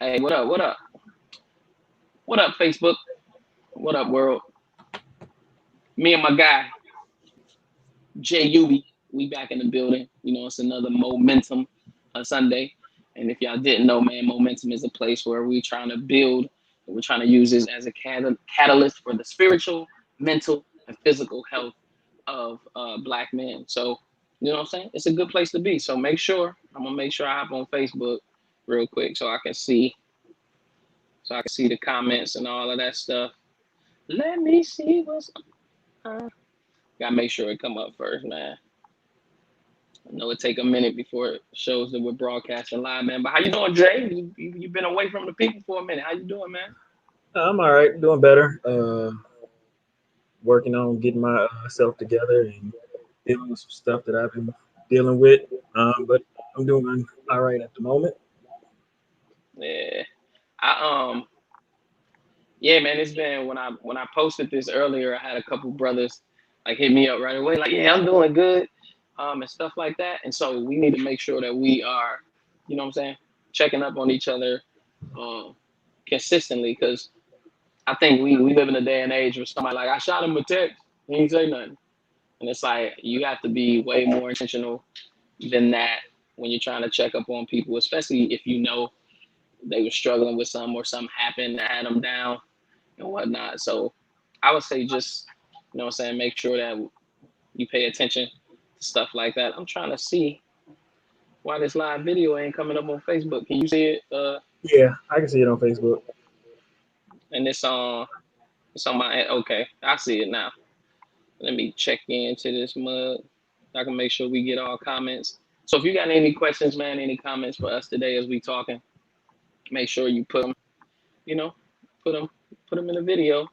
Hey, what up? What up? What up, Facebook? What up, world? Me and my guy, JUB, we back in the building. You know, it's another moMENtum Sunday. And if y'all didn't know, man, moMENtum is a place where we're trying to build, and we're trying to use this as a catalyst for the spiritual, mental, and physical health of Black men. So, you know what I'm saying? It's a good place to be. So I'm gonna make sure I hop on Facebook real quick so I can see the comments and all of that stuff. Let me see what's gotta make sure it come up first, man. I know it take a minute before it shows that we're broadcasting live, man. But how you doing, Jay? You been away from the people for a minute. How you doing, man? I'm all right, doing better. Working on getting myself together and dealing with some stuff that I've been dealing with. But I'm doing all right at the moment. Yeah, I yeah, man. It's been when I posted this earlier, I had a couple brothers like hit me up right away, like, yeah, I'm doing good, and stuff like that. And so we need to make sure that we are, you know what I'm saying, checking up on each other, um, consistently, because I think we live in a day and age where somebody like I shot him a text, he didn't say nothing, and it's like you have to be way more intentional than that when you're trying to check up on people, especially if you know they were struggling with something or something happened that had them down and whatnot. So I would say just, you know what I'm saying, make sure that you pay attention to stuff like that. I'm trying to see why this live video ain't coming up on Facebook. Can you see it? Yeah, I can see it on Facebook. And it's on my okay. I see it now. Let me check into this mug. I can make sure we get all comments. So if you got any questions, man, any comments for us today as we talking, make sure you put them, you know, put them put them in the video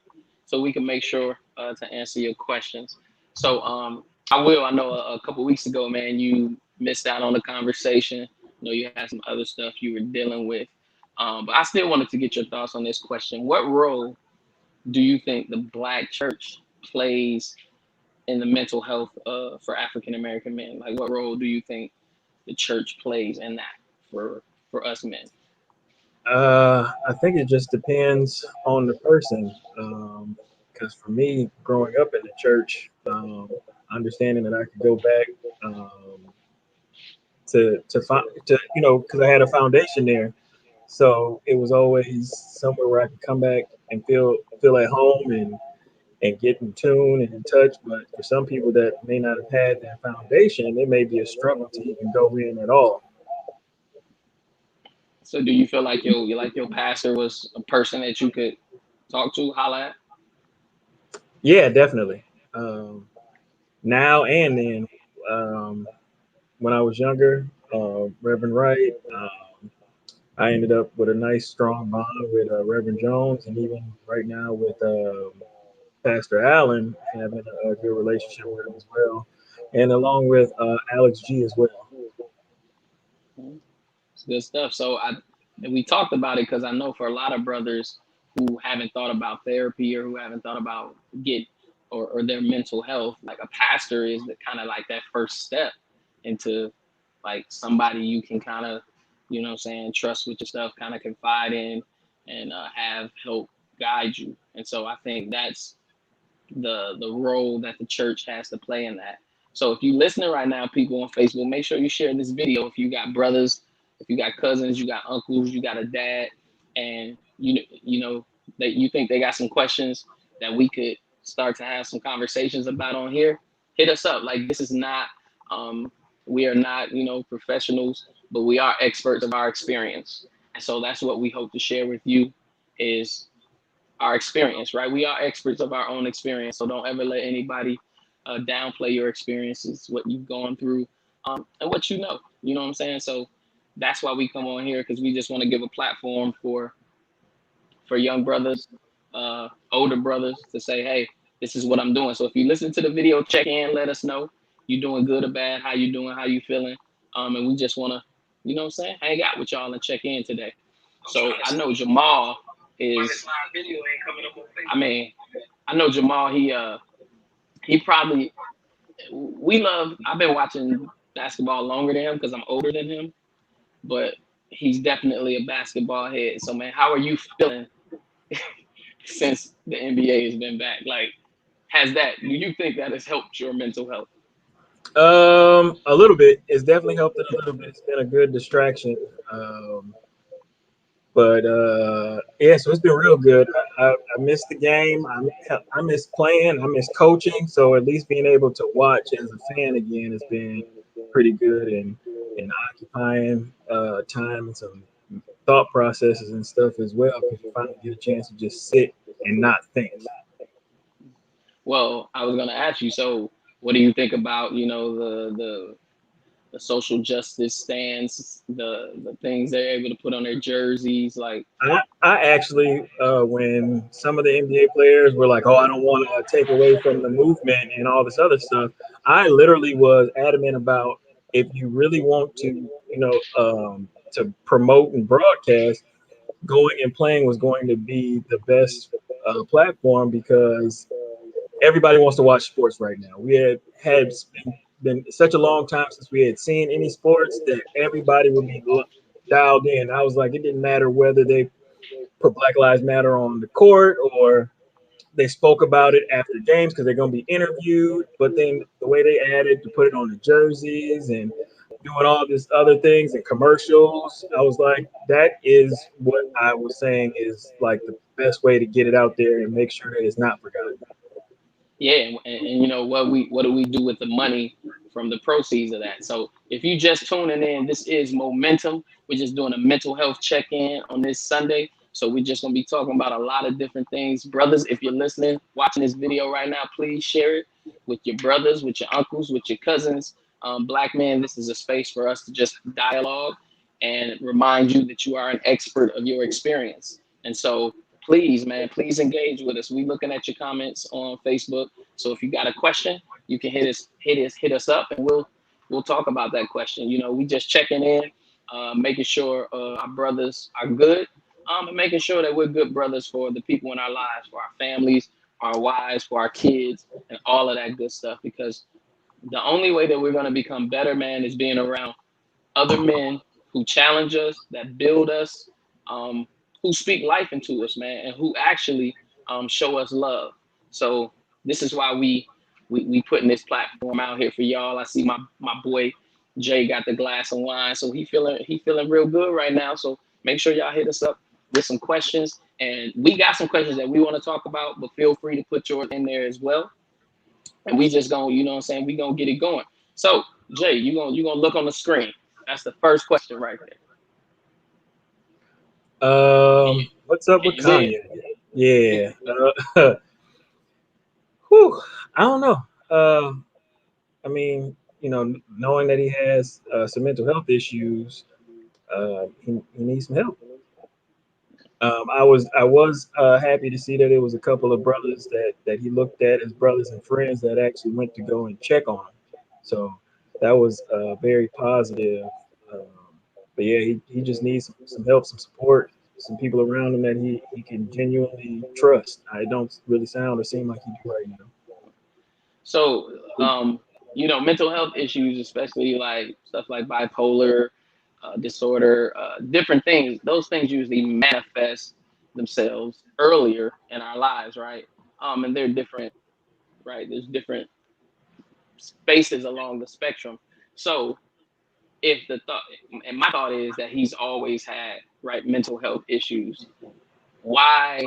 so we can make sure to answer your questions. So I know a couple weeks ago, man, you missed out on the conversation. I know you had some other stuff you were dealing with. But I still wanted to get your thoughts on this question. What role do you think the Black church plays in the mental health for African American men? Like, what role do you think the church plays in that for us men? I think it just depends on the person. Because for me, growing up in the church, understanding that I could go back to find because I had a foundation there. So it was always somewhere where I could come back and feel at home and get in tune and in touch. But for some people that may not have had that foundation, it may be a struggle to even go in at all. So, do you feel like your pastor was a person that you could talk to, holla at? Yeah, definitely. Um, Now and then, um, when I was younger, Reverend Wright, I ended up with a nice strong bond with Reverend Jones, and even right now with Pastor Allen, having a good relationship with him as well, and along with Alex G as well. Mhm. It's good stuff. So and we talked about it because I know for a lot of brothers who haven't thought about therapy or who haven't thought about get or their mental health, like a pastor is the kind of like that first step into like somebody you can kind of, you know what I'm saying, trust with your stuff, kind of confide in and have help guide you. And so I think that's the role that the church has to play in that. So if you're listening right now, people on Facebook, make sure you share this video. If you got brothers, if you got cousins, you got uncles, you got a dad, and you know that you think they got some questions that we could start to have some conversations about on here, hit us up. Like this is not we are not, professionals, but we are experts of our experience. And so that's what we hope to share with you is our experience, right? We are experts of our own experience, so don't ever let anybody downplay your experiences, what you've gone through, and what you know. You know what I'm saying? So that's why we come on here because we just want to give a platform for young brothers, older brothers to say, hey, this is what I'm doing. So if you listen to the video, check in, let us know you doing good or bad, how you doing, how you feeling, and we just want to, you know what I'm saying, hang out with y'all and check in today. So I know Jamal is. I mean, I know Jamal. He probably we love. I've been watching basketball longer than him because I'm older than him. But he's definitely a basketball head. So man, how are you feeling since the NBA has been back? Like, do you think that has helped your mental health? A little bit. It's definitely helped it a little bit. It's been a good distraction. Um, but yeah, so it's been real good. I missed the game. I miss playing. I miss coaching. So at least being able to watch as a fan again has been pretty good and occupying time and some thought processes and stuff as well because you finally get a chance to just sit and not think. Well, I was gonna ask you. So, what do you think about the social justice stands, the things they're able to put on their jerseys, like I actually, when some of the NBA players were like, "Oh, I don't want to take away from the movement and all this other stuff," I literally was adamant about if you really want to, to promote and broadcast, going and playing was going to be the best platform because everybody wants to watch sports right now. We had been such a long time since we had seen any sports that everybody would be dialed in. I was like, it didn't matter whether they put Black Lives Matter on the court or they spoke about it after games because they're going to be interviewed. But then the way they added to put it on the jerseys and doing all these other things and commercials, I was like, that is what I was saying is like the best way to get it out there and make sure that it's not forgotten. yeah, and what do we do with the money from the proceeds of that? So if you just tuning in, this is moMENtum. We're just doing a mental health check-in on this Sunday. So we're just gonna be talking about a lot of different things. Brothers, if you're listening, watching this video right now, please share it with your brothers, with your uncles, with your cousins. Black men, this is a space for us to just dialogue and remind you that you are an expert of your experience. And so please, man, please engage with us. We looking at your comments on Facebook. So if you got a question, you can hit us up, and we'll talk about that question. We just checking in, making sure our brothers are good, and making sure that we're good brothers for the people in our lives, for our families, our wives, for our kids, and all of that good stuff. Because the only way that we're gonna become better, man, is being around other men who challenge us, that build us, um, who speak life into us, man, and who actually show us love. So this is why we putting this platform out here for y'all. I see my boy Jay got the glass of wine, so he feeling real good right now. So make sure y'all hit us up with some questions, and we got some questions that we want to talk about, but feel free to put yours in there as well. And we just gonna, you know what I'm saying, we gonna get it going. So Jay, you gonna look on the screen. That's the first question right there. What's up Can with you see it? Kanye? Yeah. Whew, I don't know. I mean, knowing that he has some mental health issues, he needs some help. I was happy to see that there was a couple of brothers that he looked at as brothers and friends that actually went to go and check on him. So that was very positive. Um, but yeah, he just needs some help, some support, some people around him that he can genuinely trust. I don't really sound or seem like he do right now. So, mental health issues, especially like stuff like bipolar disorder, different things, those things usually manifest themselves earlier in our lives, right? And they're different, right? There's different spaces along the spectrum. So, if the thought, and my thought is that he's always had, right, mental health issues. Why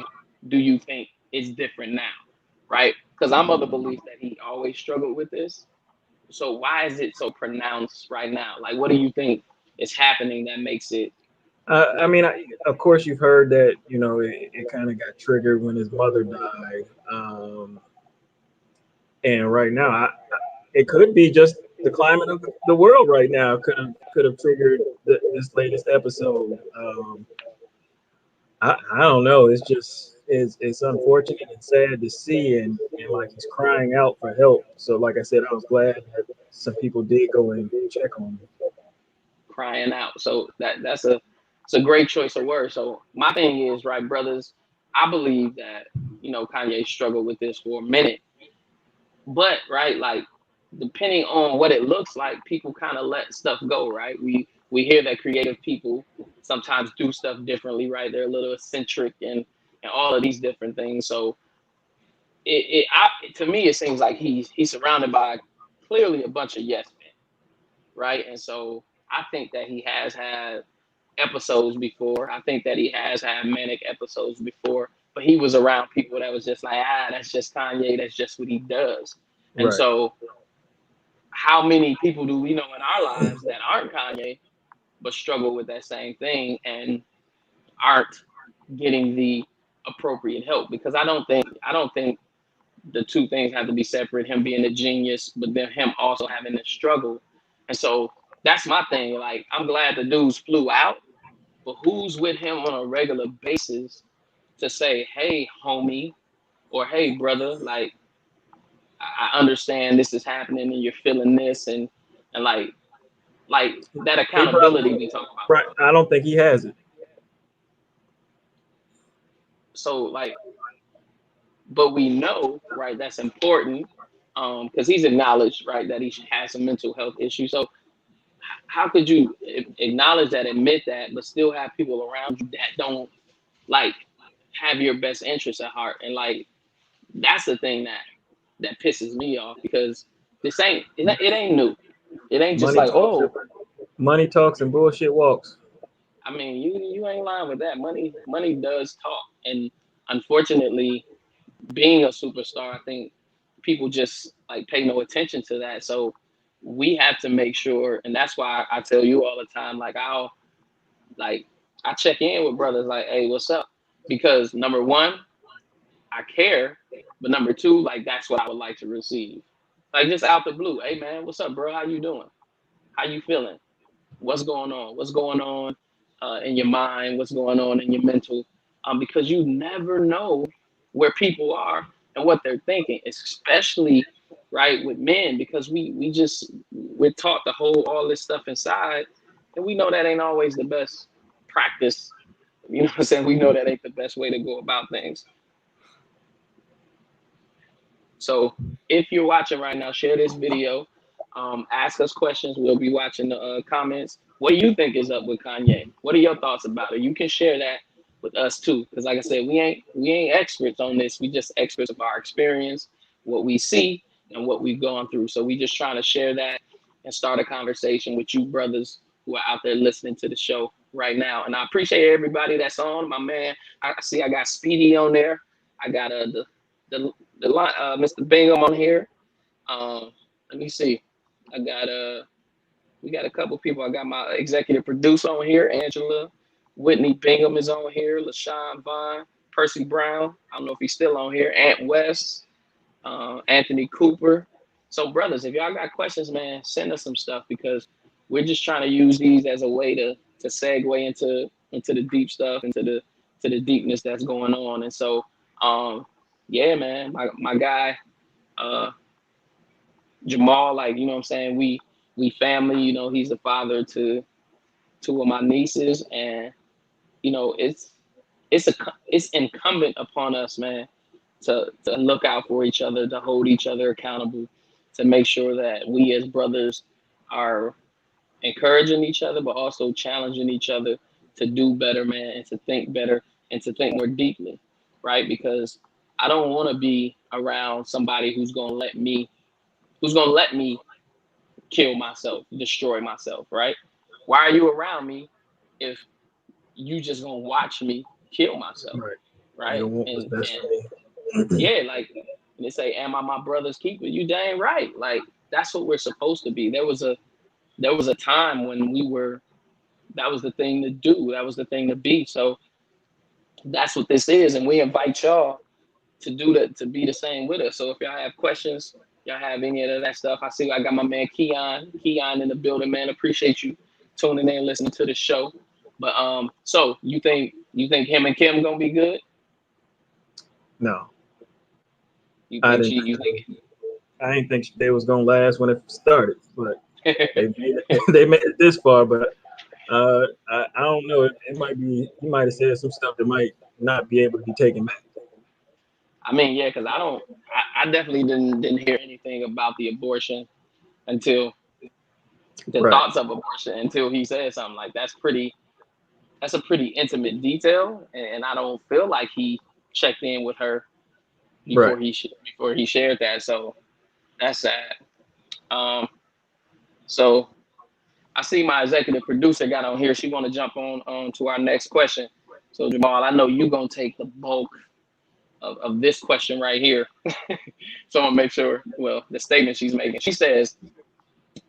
do you think it's different now, right? Because I'm of the belief that he always struggled with this. So why is it so pronounced right now? Like, what do you think is happening that makes it I like? mean, of course, you've heard that it kind of got triggered when his mother died, and right now, it could be just the climate of the world right now could have triggered this latest episode. I don't know. It's just it's unfortunate and sad to see, and like he's crying out for help. So, like I said, I was glad that some people did go and check on him. Crying out? So that's a it's a great choice of words. So my thing is, right, brothers, I believe that Kanye struggled with this for a minute, but right, like depending on what it looks like, people kind of let stuff go, right? We hear that creative people sometimes do stuff differently, right? They're a little eccentric and all of these different things. So to me, it seems like he's surrounded by clearly a bunch of yes men, right? And so I think that he has had episodes before. I think that he has had manic episodes before, but he was around people that was just like, that's just Kanye. That's just what he does. And Right. so, how many people do we know in our lives that aren't Kanye, but struggle with that same thing and aren't getting the appropriate help? Because I don't think the two things have to be separate. Him being a genius, but then him also having to struggle. And so that's my thing. Like, I'm glad the dudes flew out, but who's with him on a regular basis to say, hey, homie, or hey, brother, like, I understand this is happening and you're feeling this, and like that He accountability probably we talk about. right. I don't think he has it. So like, but we know, right, that's important, because he's acknowledged, right, that he has some mental health issues. So how could you acknowledge that, admit that, but still have people around you that don't like have your best interests at heart? And like, that's the thing that pisses me off, because it ain't new. It ain't just Money like, talks. oh, Money talks and bullshit walks. I mean, you ain't lying with that. Money does talk, and unfortunately, being a superstar, I think people just like pay no attention to that. So we have to make sure, and that's why I tell you all the time, like like I check in with brothers, like, hey, what's up? Because number one, I care, but number two, like, that's what I would like to receive. Like, just out the blue, hey man, what's up, bro? How you doing? How you feeling? What's going on? What's going on in your mind? What's going on in your mental? Because you never know where people are and what they're thinking, especially right with men, because we're taught to hold all this stuff inside, and we know that ain't always the best practice. You know what I'm saying? We know that ain't the best way to go about things. So if you're watching right now, share this video. Ask us questions. We'll be watching the comments. What do you think is up with Kanye? What are your thoughts about it? You can share that with us too, because like I said, we ain't experts on this. We just experts of our experience, what we see, and what we've gone through. So we just trying to share that and start a conversation with you brothers who are out there listening to the show right now. And I appreciate everybody that's on. My man, I see I got Speedy on there. I got the Mr. Bingham on here. Let me see. I got we got a couple people. I got my executive producer on here, Angela. Whitney Bingham is on here. LaShawn Vaughn, Percy Brown. I don't know if he's still on here. Ant West, Anthony Cooper. So, brothers, if y'all got questions, man, send us some stuff, because we're just trying to use these as a way to segue into the deep stuff, to the deepness that's going on. And so, yeah, man, my guy, uh, Jamal, like, you know what I'm saying? We family, he's the father to two of my nieces, and it's incumbent upon us, man, to look out for each other, to hold each other accountable, to make sure that we as brothers are encouraging each other, but also challenging each other to do better, man, and to think better and to think more deeply, right? Because I don't want to be around somebody who's gonna let me kill myself, destroy myself, right? Why are you around me if you just gonna watch me kill myself, Right. You right? don't want what's best And for me. yeah, like they say, am I my brother's keeper? You dang right. Like, that's what we're supposed to be. There was a time when that was the thing to do. That was the thing to be. So that's what this is, and we invite y'all to do that, to be the same with us. So if y'all have questions, y'all have any of that stuff, I see I got my man Keon in the building, man. Appreciate you tuning in, listening to the show. But so you think him and Kim gonna be good? No, You I think didn't. she? You think? I didn't think they was gonna last when it started, but they made it, they made it this far. But I don't know. It might be. He might have said some stuff that might not be able to be taken back. I mean, yeah, because I definitely didn't hear anything about the abortion until the Right. thoughts of abortion until he said something like that's pretty. that's a pretty intimate detail, and I don't feel like he checked in with her Right. before he shared that. So that's sad. Um, so I see my executive producer got on here. She want to jump on to our next question. So Jamal, I know you gonna take the bulk of this question right here. So I'm gonna make sure. Well, the statement she's making. She says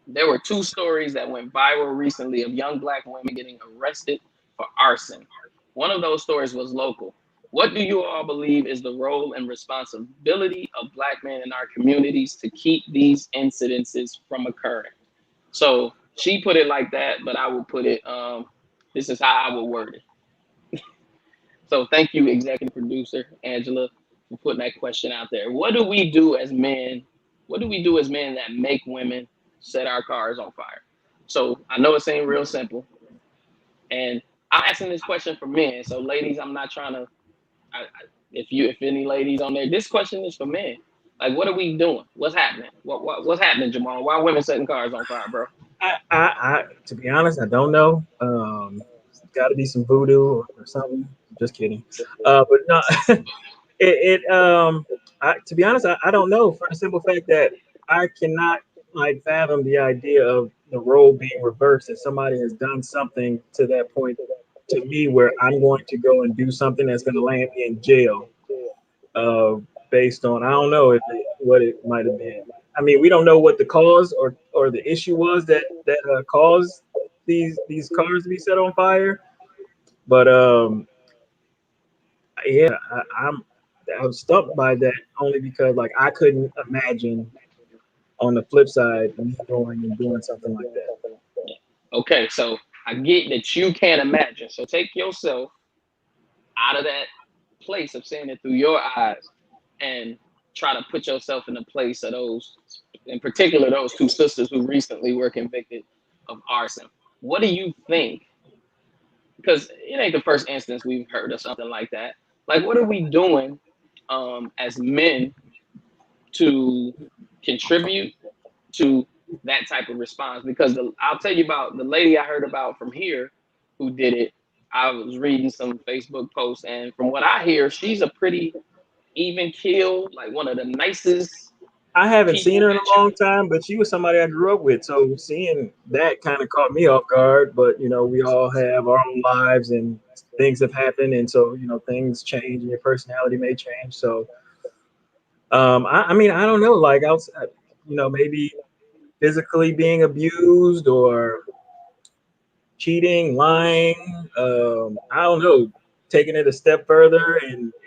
there were two stories that went viral recently of young black women getting arrested for arson. One of those stories was local. What do you all believe is the role and responsibility of black men in our communities to keep these incidences from occurring? So she put it like that, but I would put it, this is how I would word it. So thank you, executive producer Angela, for putting that question out there. What do we do as men? What do we do as men that make women set our cars on fire? So I know it seems real simple, and I'm asking this question for men. So ladies, I'm not trying to. If any ladies on there, this question is for men. Like, what are we doing? What's happening? What's happening, Jamal? Why are women setting cars on fire, bro? To be honest, I don't know. It's got to be some voodoo or something. Just kidding. But no, to be honest, I don't know for the simple fact that I cannot like fathom the idea of the role being reversed. That somebody has done something to that point to me where I'm going to go and do something that's going to land me in jail. Uh, Based on I don't know what it might have been. I mean, we don't know what the cause or the issue was that caused these cars to be set on fire. But yeah, I was stumped by that only because like I couldn't imagine on the flip side me going and doing something like that. Okay, so I get that you can't imagine. So take yourself out of that place of seeing it through your eyes and try to put yourself in the place of those, in particular, those two sisters who recently were convicted of arson. What do you think? Because it ain't the first instance we've heard of something like that. Like, what are we doing as men to contribute to that type of response? Because I'll tell you about the lady I heard about from here who did it. I was reading some Facebook posts, and from what I hear, she's a pretty even keel, like one of the nicest I haven't seen people her in that a long time, but she was somebody I grew up with. So seeing that kind of caught me off guard. But you know, we all have our own lives and things have happened, and so you know, things change and your personality may change. So I mean, I don't know, like outside, you know, maybe physically being abused or cheating, lying. I don't know, taking it a step further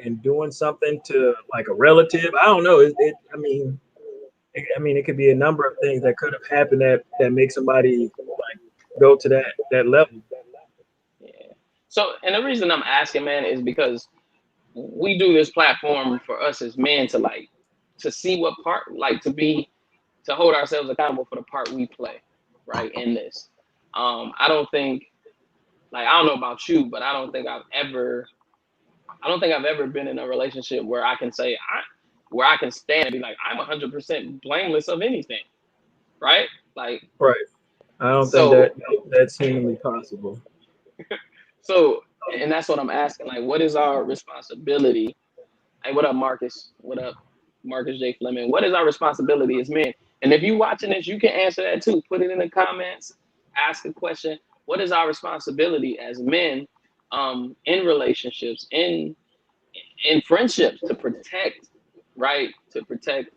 and doing something to like a relative. I don't know. I mean, it could be a number of things that could have happened that make somebody like go to that level. yeah. So, and the reason I'm asking, man, is because we do this platform for us as men to like to see what part, like to hold ourselves accountable for the part we play, right, in this. I don't think, like, I don't know about you, but I don't think I've ever been in a relationship where I can say where I can stand and be like, I'm 100% blameless of anything, right? Like, Right. I don't think so, that's humanly possible. so, and that's what I'm asking. Like, what is our responsibility? Hey, what up, Marcus? What up, Marcus J. Fleming? What is our responsibility as men? And if you watching this, you can answer that too. Put it in the comments. Ask a question. What is our responsibility as men, in relationships, in friendships, to protect, right? To protect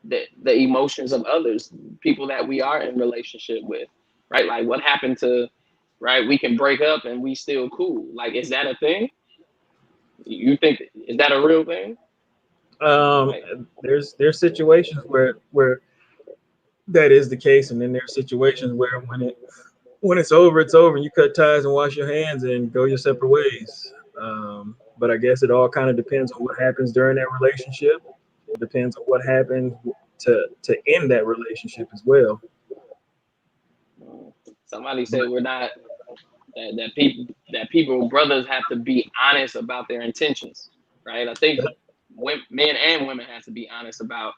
the emotions of others, people that we are in relationship with, right? Like, what happened to, right? We can break up and we still cool. Like, is that a thing? You think, is that a real thing? Um, Like, there's situations where that is the case, and then there's situations where when it's over, and you cut ties and wash your hands and go your separate ways. But I guess it all kind of depends on what happens during that relationship. It depends on what happens to end that relationship as well. somebody But said we're not that people brothers have to be honest about their intentions, right? I think men and women have to be honest about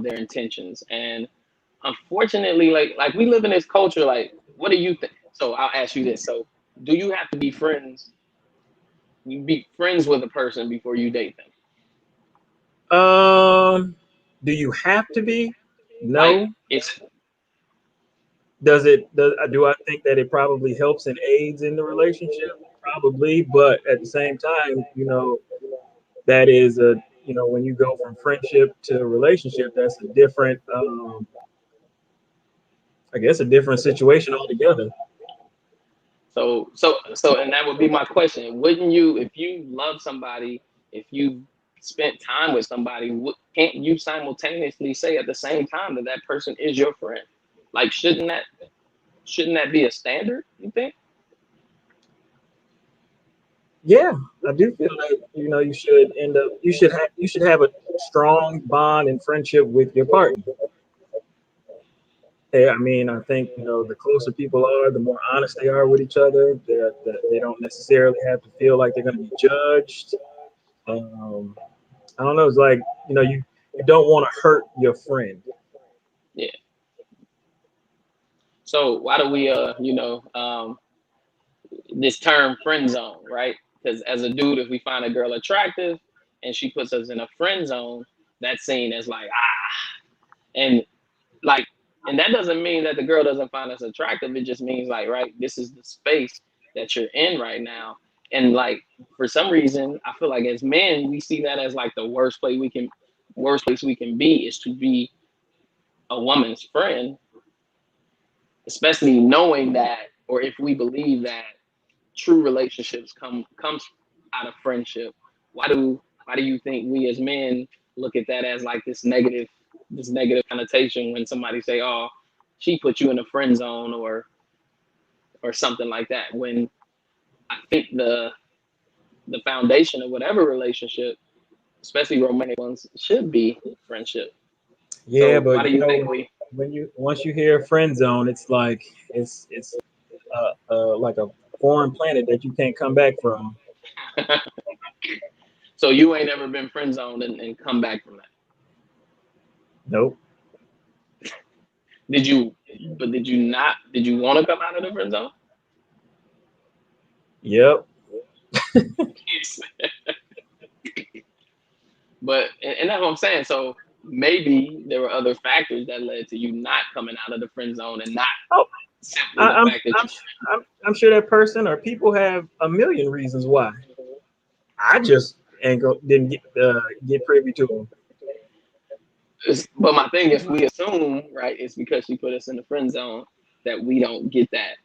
their intentions, and unfortunately, like we live in this culture. Like, what do you think? So I'll ask you this: so do you have to be friends? You be friends with a person before you date them. Do you have to be? Like No. it's Does it? Do I think that it probably helps and aids in the relationship? Probably, but at the same time, that is a when you go from friendship to relationship, that's a different, I guess, a different situation altogether. so, and that would be my question. Wouldn't you, if you love somebody, if you spent time with somebody, can't you simultaneously say at the same time that that person is your friend? Like, shouldn't that be a standard? You think? Yeah, I do feel like you should have a strong bond and friendship with your partner. Yeah, I mean, I think the closer people are, the more honest they are with each other. They don't necessarily have to feel like they're going to be judged. Um, I don't know. It's like you don't want to hurt your friend. Yeah. So why do we this term friend zone, right? Because as a dude, if we find a girl attractive and she puts us in a friend zone, that's seen as like and like, and that doesn't mean that the girl doesn't find us attractive. It just means like, right, this is the space that you're in right now. And like, for some reason, I feel like as men, we see that as like the worst place we can be is to be a woman's friend, especially knowing that, or if we believe that true relationships comes out of friendship. Why do you think we as men look at that as like this negative connotation when somebody say, "Oh, she put you in a friend zone," or something like that? When I think the foundation of whatever relationship, especially romantic ones, should be friendship. Yeah, So why but do you think we? when you once you hear friend zone, it's like it's like a foreign planet that you can't come back from. So you ain't ever been friend zoned and come back from that? Nope. Did you? But did you not? Did you want to come out of the friend zone? Yep. But and that's what I'm saying. So maybe there were other factors that led to you not coming out of the friend zone and not Oh, simply I, the I'm fact that I'm I'm sure that person or people have a million reasons why. I just ain't didn't get privy to them. but my thing is we assume, right, it's because she put us in the friend zone that we don't get that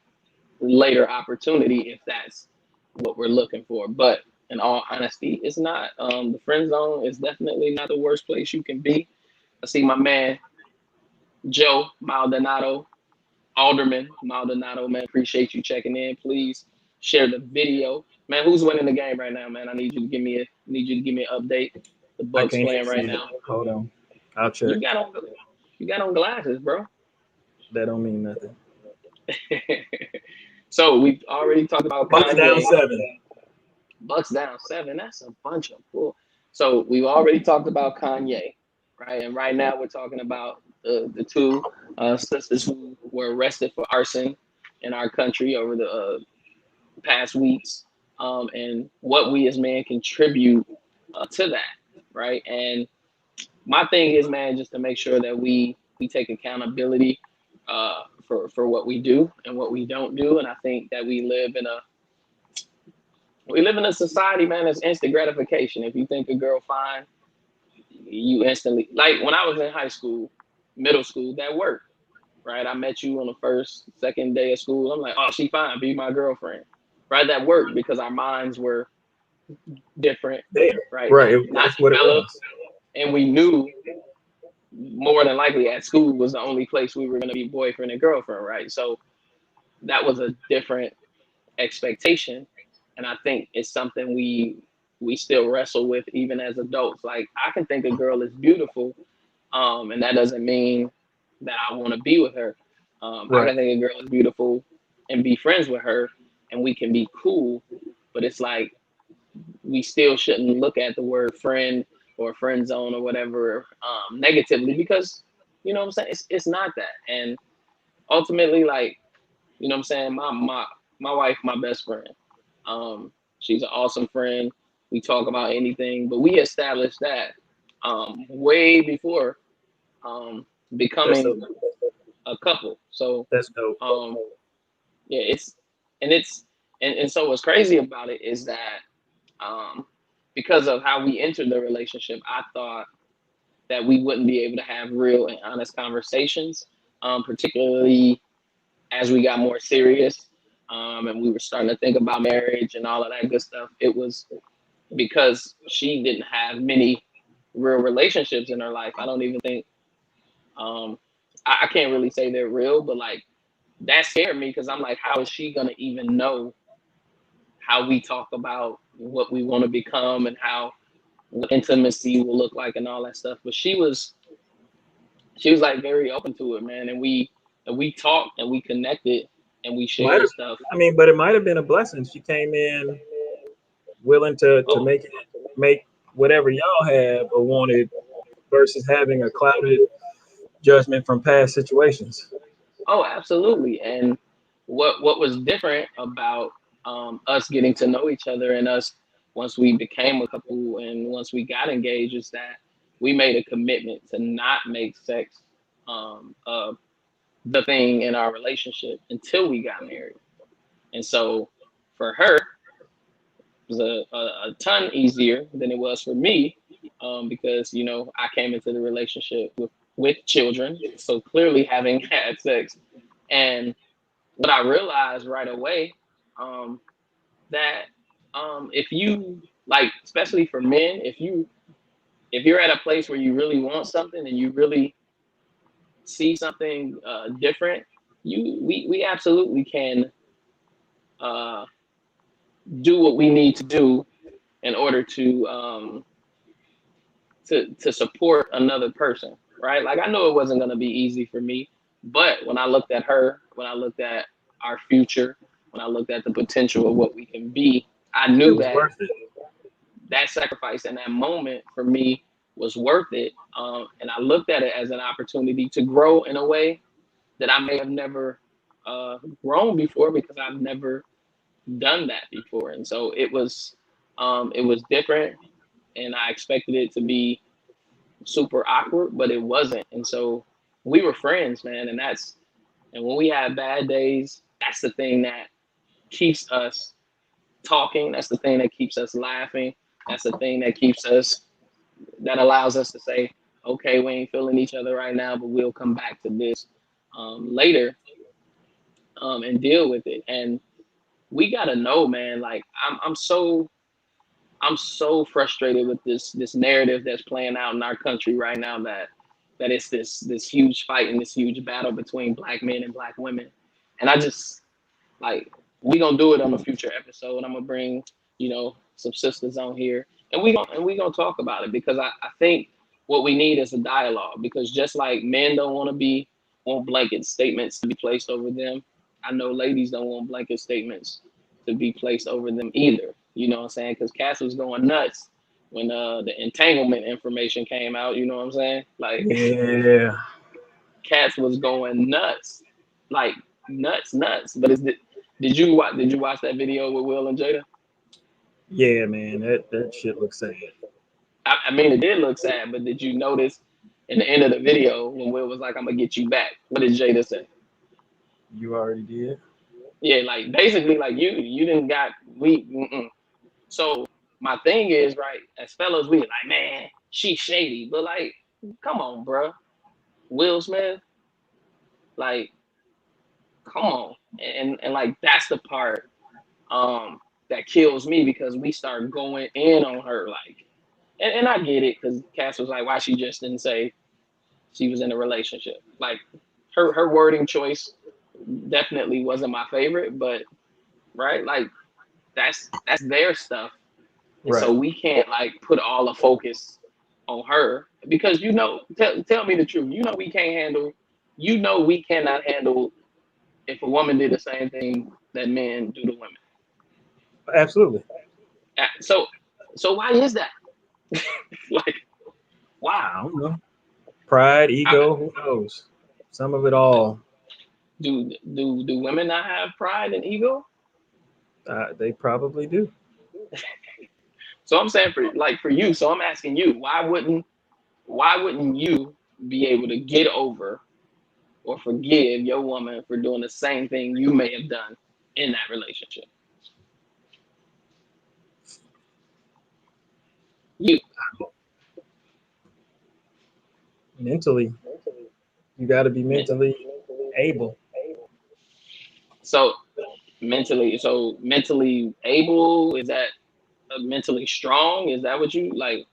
later opportunity if that's what we're looking for. But in all honesty, it's not. The friend zone is definitely not the worst place you can be. I see my man Joe Maldonado, Alderman Maldonado, man. Appreciate you checking in. Please share the video. Man, who's winning the game right now, man? I need you to give me an update. The I Bucks can't even playing right see it. now. Hold on. I'll check. You got on you got on glasses, bro. That don't mean nothing. So we've already talked about Bucks down Kanye. 7. Bucks down 7. That's a bunch of bull. So we've already talked about Kanye, right? And right now we're talking about the two sisters who were arrested for arson in our country over the past weeks, and what we as men contribute to that, right? And my thing is, man, just to make sure that we take accountability for what we do and what we don't do. And I think that we live in a society, man, that's instant gratification. If you think a girl fine, you instantly, like when I was in high school, middle school, that worked, right? I met you on the first, second day of school. I'm like, oh, she fine, be my girlfriend, right? That worked because our minds were different, There. right? Right. Not That's what it developed, was. and we knew more than likely at school was the only place we were going to be boyfriend and girlfriend, right? So that was a different expectation, and I think it's something we still wrestle with even as adults. Like I can think a girl is beautiful, and that doesn't mean that I want to be with her. I Right. can think a girl is beautiful and be friends with her, and we can be cool, but it's like we still shouldn't look at the word friend or friend zone or whatever negatively because you know what I'm saying it's not that. And ultimately, like, you know what I'm saying, my wife, my best friend. She's an awesome friend. We talk about anything, but we established that way before That's so becoming a couple. So that's dope. um, yeah, it's and so what's crazy about it is that um, because of how we entered the relationship, I thought that we wouldn't be able to have real and honest conversations, particularly as we got more serious and we were starting to think about marriage and all of that good stuff. It was because she didn't have many real relationships in her life. I don't even think um, I can't really say they're real, but like that scared me because I'm like, how is she gonna even know how we talk about what we want to become and how what intimacy will look like and all that stuff? But she was like very open to it, man, and we talked and we connected and we Might shared have, stuff. I mean, but it might have been a blessing. She came in willing to Oh, make whatever y'all have or wanted versus having a clouded judgment from past situations. oh, absolutely. And what was different about us getting to know each other and us once we became a couple and once we got engaged is that we made a commitment to not make sex the thing in our relationship until we got married. And so for her, it was a ton easier than it was for me because, I came into the relationship with children. So clearly having had sex. And what I realized right away um, that if you like, especially for men, if you're at a place where you really want something and you really see something different, we absolutely can uh, do what we need to do in order to support another person, right? Like I know it wasn't gonna be easy for me, but when I looked at her, when I looked at our future, when I looked at the potential of what we can be, I It knew was that worth it. that sacrifice and that moment for me was worth it. And I looked at it as an opportunity to grow in a way that I may have never grown before because I've never done that before. And so it was different, and I expected it to be super awkward, but it wasn't. And so we were friends, man. And when we have bad days, that's the thing that keeps us talking. That's the thing that keeps us laughing. That's the thing that allows us to say, okay, we ain't feeling each other right now, but we'll come back to this later and deal with it. And we gotta know, man. Like I'm so frustrated with this narrative that's playing out in our country right now that it's this huge fight and this huge battle between black men and black women. And I just like we gonna do it on a future episode. I'm gonna bring, some sisters on here and we gonna talk about it because I think what we need is a dialogue because just like men don't want blanket statements to be placed over them, I know ladies don't want blanket statements to be placed over them either. You know what I'm saying? Because Cass was going nuts when the entanglement information came out. You know what I'm saying? Like Yeah, Cass was going nuts, like nuts, nuts. But did you watch that video with Will and Jada? yeah, man. That shit looks sad. I mean, it did look sad, but did you notice in the end of the video when Will was like, "I'm gonna get you back"? What did Jada say? You already did. Yeah, like basically, like you didn't got we. Mm-mm. So my thing is, right, as fellows, we like, man, she's shady, but like, come on, bro, Will Smith, like, come on, and like that's the part that kills me because we start going in on her, like, and I get it because Cass was like, why she just didn't say she was in a relationship, like her wording choice definitely wasn't my favorite, but right, like that's their stuff. And so Right. we can't like put all the focus on her because tell me the truth. We cannot handle if a woman did the same thing that men do to women. Absolutely. So why is that? Like why? I don't know. Pride, I, ego, who knows? Some of it all. do women not have pride and ego? They probably do. So I'm saying for you, so I'm asking you, why wouldn't you be able to get over or forgive your woman for doing the same thing you may have done in that relationship? You. Mentally, you got to be mentally able. So mentally able, is that mentally strong? Is that what you like?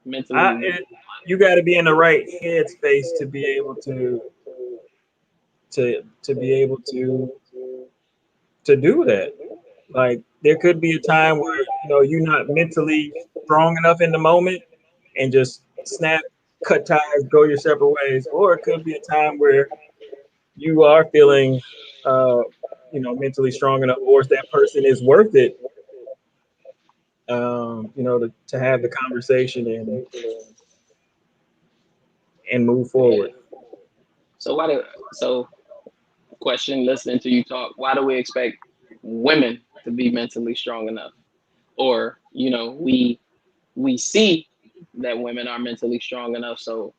I, Mentally, it, you got to be in the right headspace to be able to be able to do that. Like there could be a time where you're not mentally strong enough in the moment and just snap, cut ties, go your separate ways, or it could be a time where you are feeling, uh, mentally strong enough, or that person is worth it, to have the conversation and move yeah. forward. So why do so question listening to you talk? Why do we expect women to be mentally strong enough? Or we see that women are mentally strong enough. So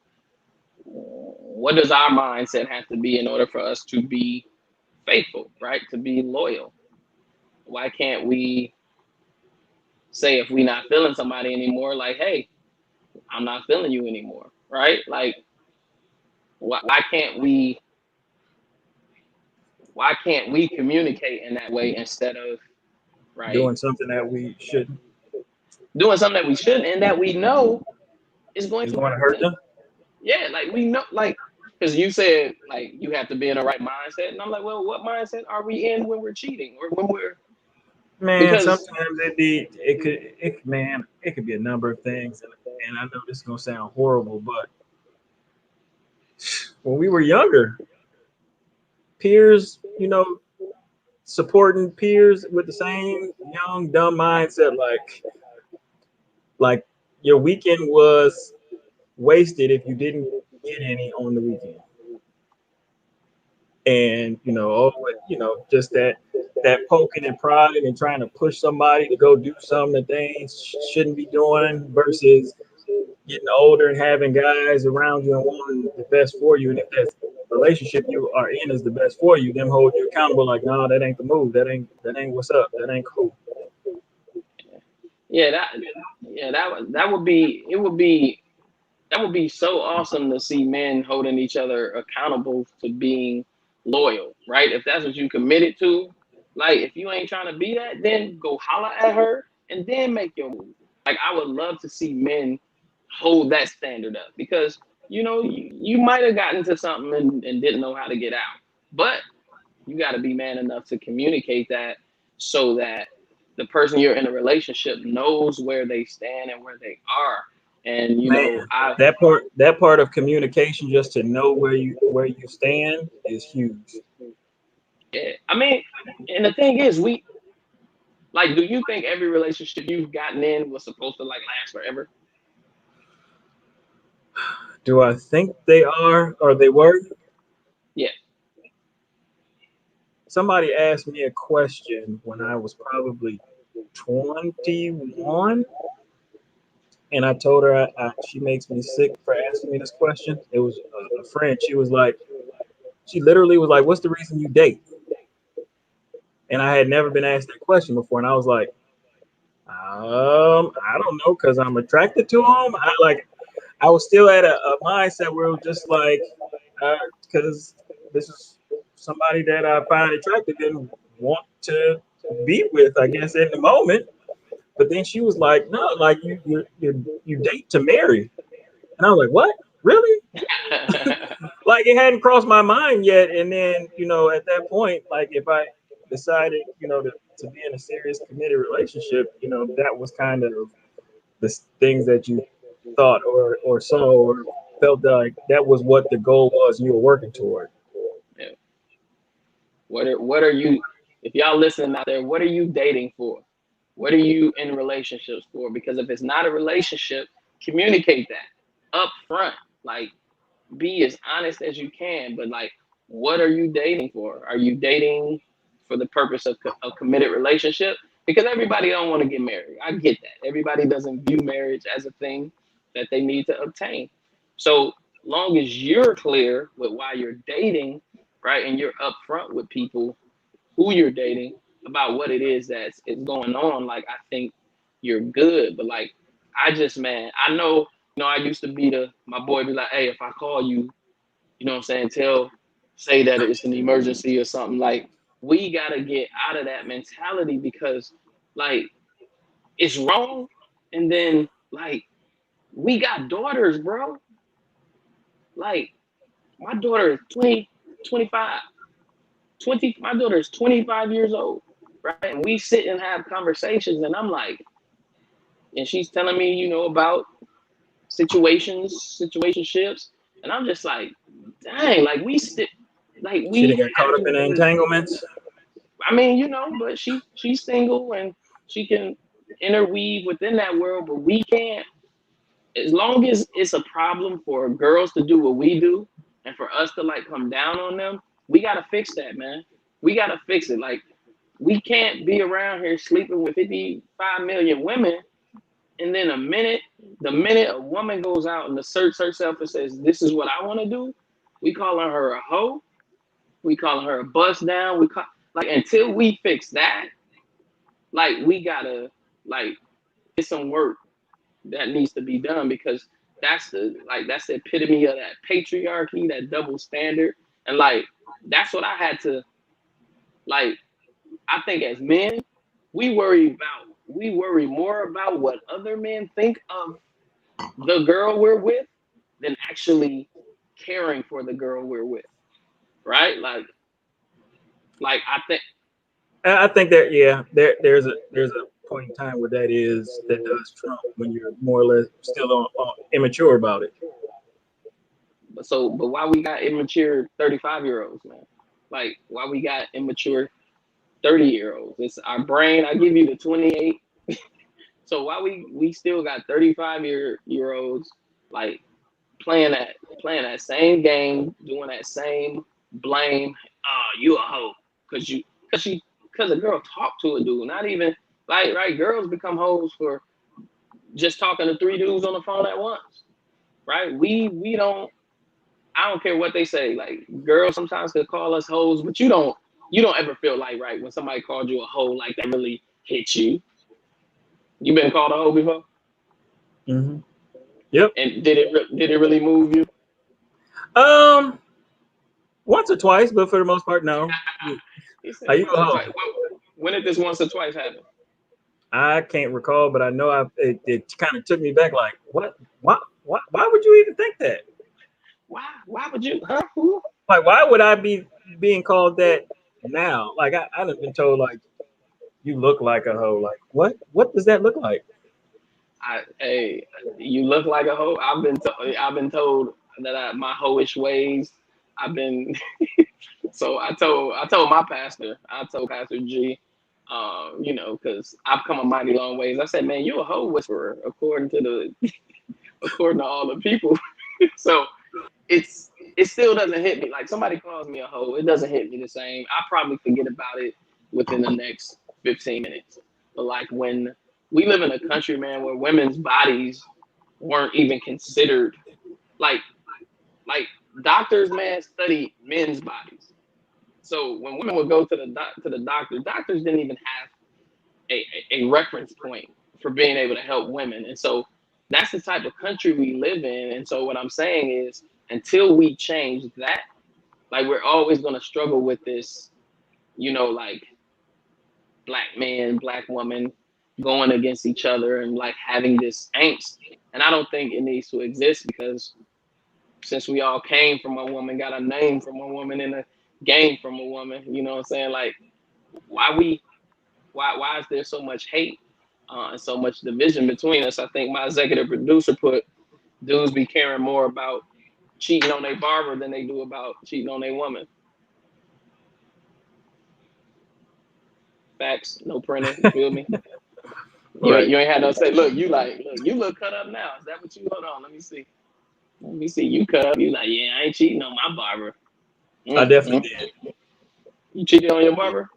what does our mindset have to be in order for us to be faithful, right? To be loyal? Why can't we say if we not feeling somebody anymore, like, hey, I'm not feeling you anymore, right? Like, why can't we? Why can't we communicate in that way instead of right Doing something that we shouldn't doing something that we shouldn't and that we know is going is to going to hurt hurt them? them. Yeah, like we know, like because you said like you have to be in the right mindset, and I'm like, well, what mindset are we in when we're cheating or when we're Man, because sometimes it could be a number of things, and I know this is gonna sound horrible, but when we were younger, peers, supporting peers with the same young dumb mindset, like your weekend was wasted if you didn't get any on the weekend, and just that poking and prodding and trying to push somebody to go do something that they shouldn't be doing versus getting older and having guys around you and wanting the best for you. And if that relationship you are in is the best for you, them hold you accountable. Like, no, that ain't the move. That ain't what's up. That ain't cool. yeah that would be so awesome to see men holding each other accountable to being loyal, right? If that's what you committed to, like if you ain't trying to be that, then go holler at her and then make your move. Like I would love to see men hold that standard up because you might have gotten to something and didn't know how to get out, but you got to be man enough to communicate that so that the person you're in a relationship knows where they stand and where they are. And Man, I that part of communication, just to know where you stand, is huge. yeah, I mean, and the thing is, we like. Do you think every relationship you've gotten in was supposed to like last forever? Do I think they are or they were? Yeah. Somebody asked me a question when I was probably 21, and I told her she makes me sick for asking me this question. It was a friend. She literally was like, "What's the reason you date?" And I had never been asked that question before, and I was like, I don't know, because I'm attracted to him. I was still at a mindset where it was just like, because this is somebody that I find attractive and want to be with, I guess, in the moment. But then she was like, "No, like you date to marry," and I was like, "What? Really?" Like it hadn't crossed my mind yet. And then at that point, like if I decided to be in a serious committed relationship, that was kind of the things that you thought or saw or felt like that was what the goal was you were working toward. Yeah. What are you? If y'all listening out there, what are you dating for? What are you in relationships for? Because if it's not a relationship, communicate that up front. Like be as honest as you can. But like, what are you dating for? Are you dating for the purpose of a committed relationship, because everybody don't want to get married. I get that. Everybody doesn't view marriage as a thing that they need to obtain. So long as you're clear with why you're dating, right, and you're upfront with people who you're dating about what it is that's is going on, like I think you're good. But like I just man, I know, I used to be my boy be like, hey, if I call you, you know what I'm saying, say that it's an emergency or something. Like we gotta get out of that mentality because like it's wrong. And then like we got daughters, bro. Like my daughter is 25, 20, my daughter is 25 years old, right? And we sit and have conversations and I'm like, and she's telling me, about situationships. And I'm just like, dang, like like She we didn't get caught up in haven't the been, entanglements. I mean, but she's single and she can interweave within that world, but we can't, as long as it's a problem for girls to do what we do and for us to like come down on them, we gotta fix that, man. We gotta fix it. Like we can't be around here sleeping with 55 million women, and then the minute a woman goes out and asserts herself and says, "This is what I want to do," we calling her a hoe. We calling her a bust down. Like until we fix that, like we gotta like get some work that needs to be done, because that's the epitome of that patriarchy, that double standard. And like that's what I had to like. I think as men, we worry more about what other men think of the girl we're with than actually caring for the girl we're with, right? Like I think I think that yeah, there's a point in time where that does trump when you're more or less still on immature about it. but why we got immature 35-year-olds, man? Like why we got immature 30-year-olds? It's our brain. I give you the 28. So why we still got 35-year-olds like playing that same game, doing that same blame. You a hoe because a girl talked to a dude. Not even like right. Girls become hoes for just talking to three dudes on the phone at once, right? We don't. I don't care what they say. Like girls sometimes could call us hoes, but you don't ever feel like right when somebody called you a hoe, like that really hit you. You been called a hoe before? Hmm. Yep. And did it really move you? Um, once or twice, but for the most part, no. He said Are you once a or hoe? twice. When did this once or twice happen? I can't recall, but I know it kind of took me back. Like, what? Why would you even think that? Why would you? Huh? Who? Like, why would I be being called that now? Like, I've been told like you look like a hoe. Like, what? What does that look like? Hey, you look like a hoe. I've been told that my hoish ways. I've been so I told my pastor. I told Pastor G, because I've come a mighty long ways. I said, man, you a hoe whisperer according to all the people. So it still doesn't hit me. Like somebody calls me a hoe, it doesn't hit me the same. I probably forget about it within the next 15 minutes. But like when we live in a country, man, where women's bodies weren't even considered, like like doctors, man, study men's bodies. So when women would go to the doctor, doctors didn't even have a reference point for being able to help women. And so that's the type of country we live in. And so what I'm saying is until we change that, like we're always gonna struggle with this, like black man, black woman going against each other and like having this angst. And I don't think it needs to exist because since we all came from a woman, got a name from a woman and a game from a woman, you know what I'm saying? Like why we why is there so much hate and so much division between us? I think my executive producer put dudes be caring more about cheating on their barber than they do about cheating on their woman. Facts, no printer. You feel me? Right. You ain't had no say. Look, you look cut up now. Is that what you? Hold on, let me see. Let me see. You cut up. You like, yeah, I ain't cheating on my barber. I Mm, definitely mm. did. You cheated on your barber?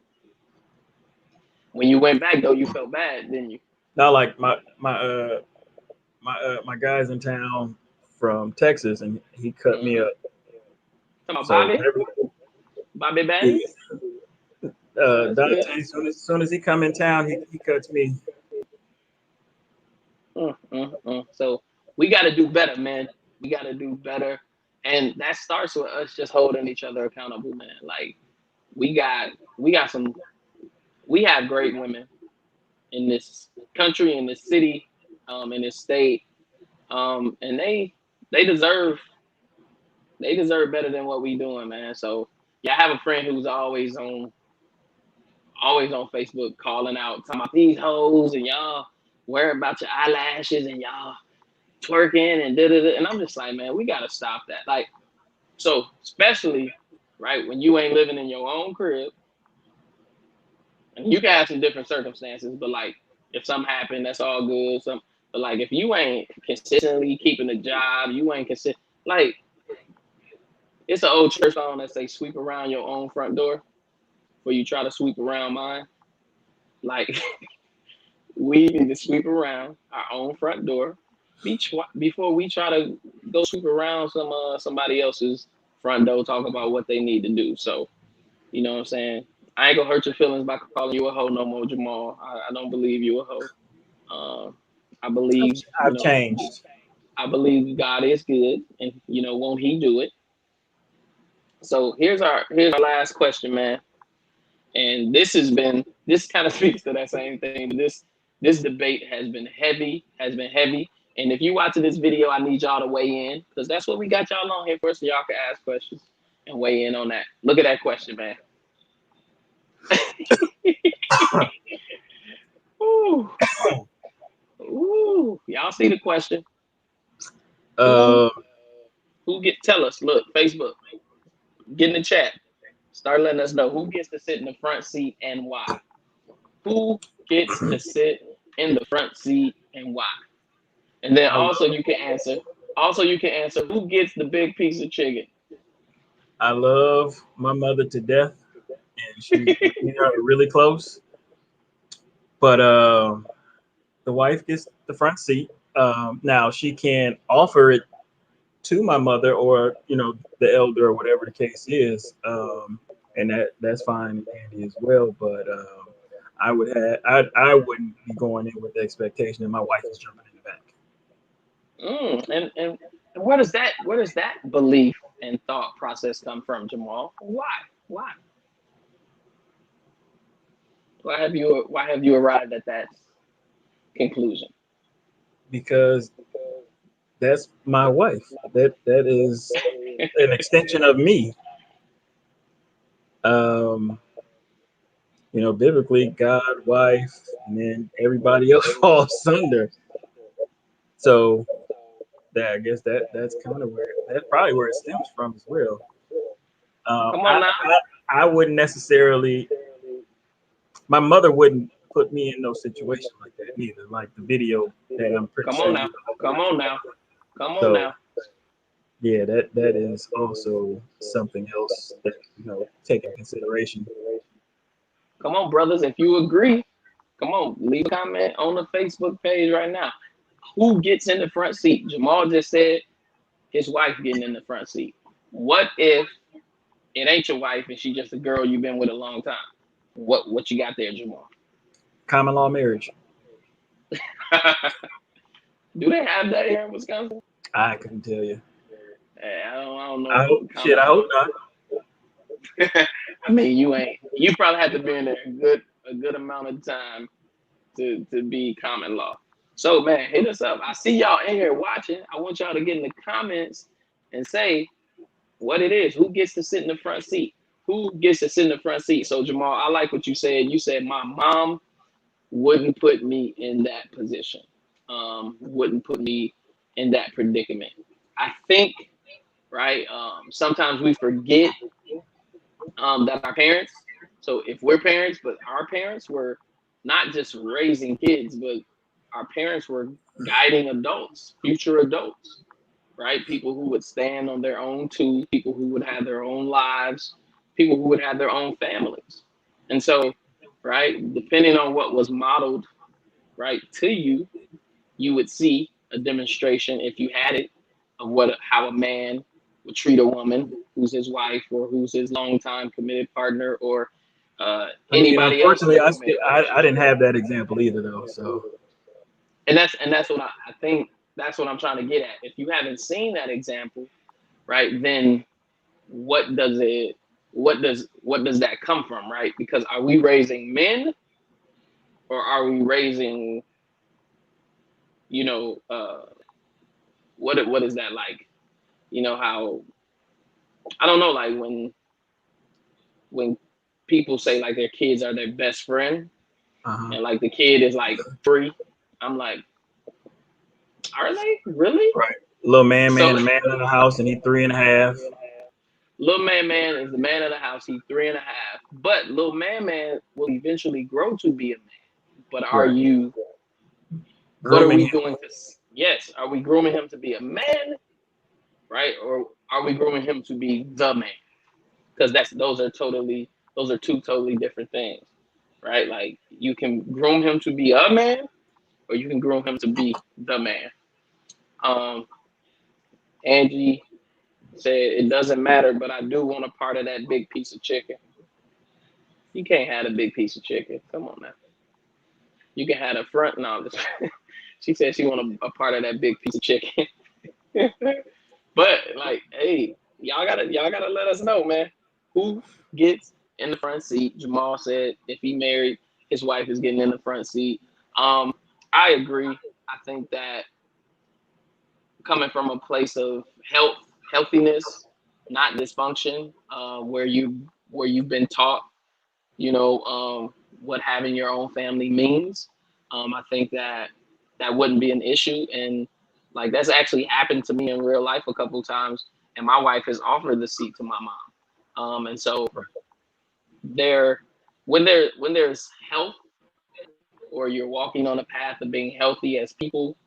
When you went back though, you felt bad, didn't you? Not like my guy's in town from Texas, and he cut me Mm-hmm. up. Talking about So Bobby, Bobby yeah, Bands. Oh, that's good. Dante, soon as he come in town, he cuts me. So we got to do better, man. We got to do better, and that starts with us just holding each other accountable, man. Like we got some. We have great women in this country, in this city, in this state, and they deserve better than what we doing, man. So yeah, I have a friend who's always on Facebook calling out, talking about these hoes and y'all worrying about your eyelashes and y'all twerking and da da da. And I'm just like, man, we gotta stop that. Like, so especially right when you ain't living in your own crib, and you can have some different circumstances, but like if something happened, that's all good. But like if you ain't consistently keeping a job, you ain't consistent. Like it's an old church song that say, "Sweep around your own front door before you try to sweep around mine." Like we need to sweep around our own front door before we try to go sweep around somebody else's front door, talk about what they need to do. So you know what I'm saying. I ain't gonna hurt your feelings by calling you a hoe no more, Jamal. I don't believe you a hoe. I believe I've changed. I believe God is good, and won't He do it? So here's our last question, man. And this kind of speaks to that same thing. This debate has been heavy. And if you watching this video, I need y'all to weigh in because that's what we got y'all on here for, so y'all can ask questions and weigh in on that. Look at that question, man. Ooh, ooh, y'all see the question? Who Uh, tell us? Look, Facebook, get in the chat. Start letting us know who gets to sit in the front seat and why. Who gets to sit in the front seat and why? And then I love also you can answer. Also, you can answer who gets the big piece of chicken. I love my mother to death, and she me and her are really close. But the wife gets the front seat. Now she can offer it to my mother or the elder or whatever the case is, and that's fine and dandy as well. But I wouldn't be going in with the expectation that my wife is jumping in the back And where does that belief and thought process come from, Jamal? Why why have you arrived at that conclusion? because that's my wife. That is an extension of me. Um, biblically, God, wife, and then everybody else falls under. So that I guess that's kind of where that's probably where it stems from as well. Um, Come on I, now. I wouldn't necessarily. My mother wouldn't put me in no situation like that neither. Like the video that I'm pretty Come sure on you now. Come on now. Come on So now. yeah, that is also something else that take in consideration. Come on, brothers. If you agree, come on, leave a comment on the Facebook page right now. Who gets in the front seat? Jamal just said his wife getting in the front seat. What if it ain't your wife and she just a girl you've been with a long time? What you got there, Jamal? Common law marriage. Do they have that here in Wisconsin? I couldn't tell you. I don't know I hope about shit. common I hope law. not. I mean, you probably have to be in there a good amount of time to be common law. So man, hit us up. I see y'all in here watching. I want y'all to get in the comments and say what it is. Who gets to sit in the front seat? Who gets to sit in the front seat? So Jamal, I like what you said. You said my mom wouldn't put me in that position. Wouldn't put me in that predicament. I think, right? Sometimes we forget that our parents. So if we're parents, but our parents were not just raising kids, but our parents were guiding adults, future adults, right? People who would stand on their own two, people who would have their own lives, people who would have their own families. And so right? Depending on what was modeled, right, to you, you would see a demonstration if you had it of what how a man would treat a woman who's his wife or who's his longtime committed partner or I mean, anybody else in unfortunately, a committed I relationship. didn't have that example either though. So And that's what I think that's what I'm trying to get at. If you haven't seen that example, right, then what does it what does that come from, right? Because are we raising men or are we raising, you know, what is that like? You know how I don't know, like when people say like their kids are their best friend uh-huh. and like the kid is like 3, I'm like, are they really? Right. Little man, So the man in the house, and he 3.5. little man is the man of the house. He's 3.5, but little man will eventually grow to be a man. But are Right. you? What are Grooming we him. doing to? Yes, are we grooming him to be a man, right? Or are we grooming him to be the man? Because those are two totally different things, right? Like you can groom him to be a man, or you can groom him to be the man. Um, Angie said it doesn't matter, but I do want a part of that big piece of chicken. You can't have a big piece of chicken. Come on now. You can have the front. No, she said she want a part of that big piece of chicken. But like, hey, y'all gotta let us know, man. Who gets in the front seat? Jamal said if he married, his wife is getting in the front seat. Um, I agree. I think that coming from a place of healthiness, not dysfunction, where you've been taught, you know, what having your own family means. I think that that wouldn't be an issue, and like that's actually happened to me in real life a couple times. And my wife has offered the seat to my mom, and so Right. there, when there's health, or you're walking on a path of being healthy as people,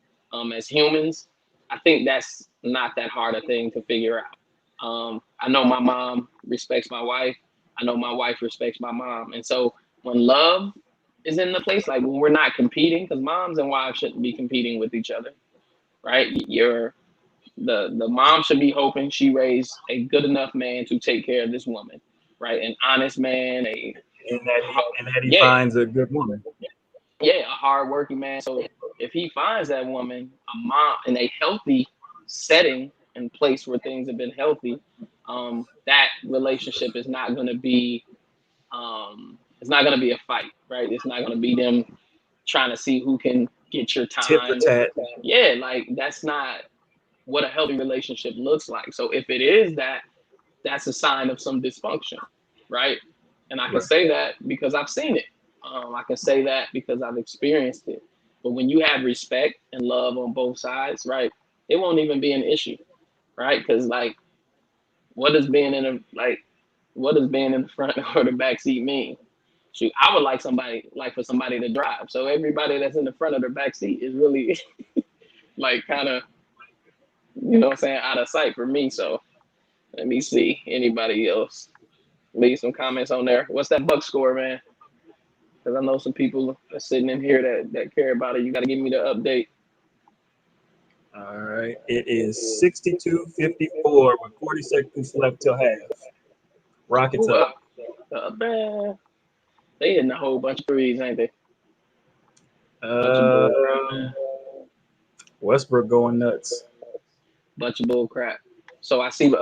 as humans, I think that's not that hard a thing to figure out. I know my mom respects my wife. I know my wife respects my mom. And so when love is in the place, like when we're not competing, because moms and wives shouldn't be competing with each other, right? The mom should be hoping she raised a good enough man to take care of this woman, right? An honest man, And that he yeah, finds a good woman. yeah, a hardworking man. So if he finds that woman, a mom in a healthy setting and place where things have been healthy, that relationship is not going to be it's not going to be a fight, right? It's not going to be them trying to see who can get your Tit for time. tat. Yeah, like that's not what a healthy relationship looks like. So if it is that, that's a sign of some dysfunction, right? And I can Right. say that because I've seen it. I can say that because I've experienced it. But when you have respect and love on both sides, right, it won't even be an issue, right? Because like, what does being in a like, what does being in the front or the back seat mean? Shoot, I would like for somebody to drive. So everybody that's in the front of the back seat is really like kind of, you know what I'm saying, out of sight for me. So let me see anybody else. Leave some comments on there. What's that Buck score, man? Because I know some people are sitting in here that care about it. You got to give me the update. All right. It is 62-54 with 40 seconds left till half. Rockets Who up. up? Man. They hitting a whole bunch of threes, ain't they? Bunch of bull crap, Uh, man. Westbrook going nuts. Bunch of bull crap. So I see